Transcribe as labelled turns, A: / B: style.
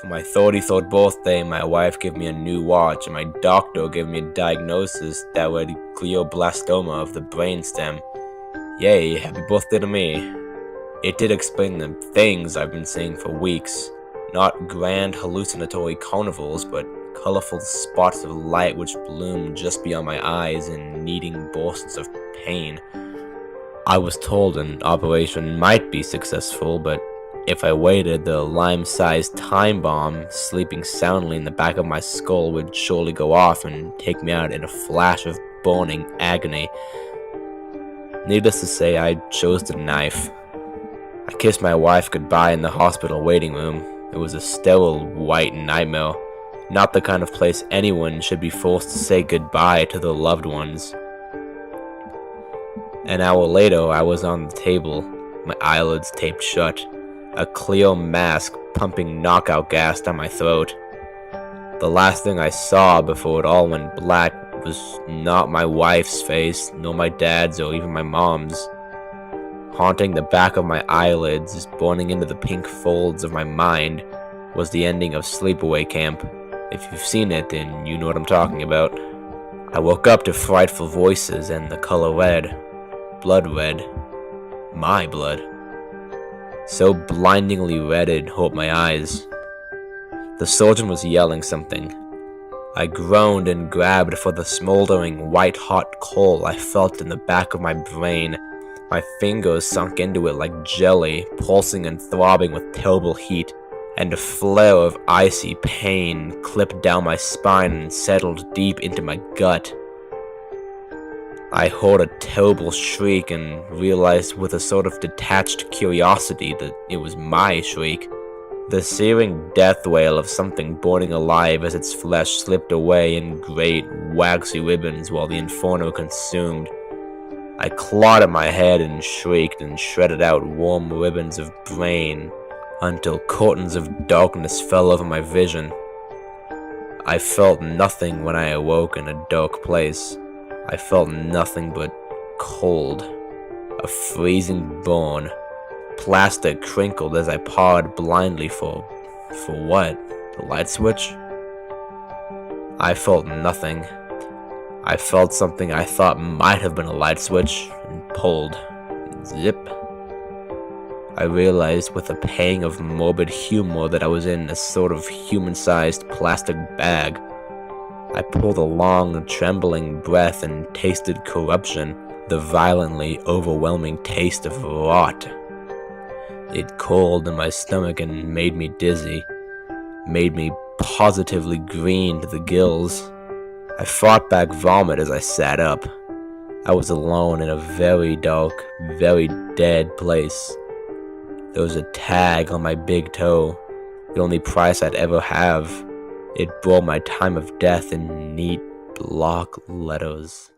A: For my 33rd birthday, my wife gave me a new watch, and my doctor gave me a diagnosis that was glioblastoma of the brainstem. Yay, happy birthday to me. It did explain the things I've been seeing for weeks. Not grand hallucinatory carnivals, but colorful spots of light which bloomed just beyond my eyes in kneading bursts of pain. I was told an operation might be successful, but if I waited, the lime-sized time bomb sleeping soundly in the back of my skull would surely go off and take me out in a flash of burning agony. Needless to say, I chose the knife. I kissed my wife goodbye in the hospital waiting room. It was a sterile white nightmare, not the kind of place anyone should be forced to say goodbye to their loved ones. An hour later, I was on the table, my eyelids taped shut, a clear mask pumping knockout gas down my throat. The last thing I saw before it all went black was not my wife's face, nor my dad's or even my mom's. Haunting the back of my eyelids, burning into the pink folds of my mind, was the ending of Sleepaway Camp. If you've seen it, then you know what I'm talking about. I woke up to frightful voices and the color red. Blood red. My blood. So blindingly red it hurt my eyes. The surgeon was yelling something. I groaned and grabbed for the smoldering white-hot coal I felt in the back of my brain. My fingers sunk into it like jelly, pulsing and throbbing with terrible heat, and a flare of icy pain clipped down my spine and settled deep into my gut. I heard a terrible shriek and realized with a sort of detached curiosity that it was my shriek. The searing death wail of something burning alive as its flesh slipped away in great, waxy ribbons while the inferno consumed. I clawed at my head and shrieked and shredded out warm ribbons of brain until curtains of darkness fell over my vision. I felt nothing when I awoke in a dark place. I felt nothing but cold, a freezing burn. Plastic crinkled as I pawed blindly for what? The light switch? I felt nothing. I felt something I thought might have been a light switch and pulled. Zip. I realized with a pang of morbid humor that I was in a sort of human-sized plastic bag. I pulled a long, trembling breath and tasted corruption, the violently overwhelming taste of rot. It curled in my stomach and made me dizzy, made me positively green to the gills. I fought back vomit as I sat up. I was alone in a very dark, very dead place. There was a tag on my big toe, the only price I'd ever have. It bore my time of death in neat block letters.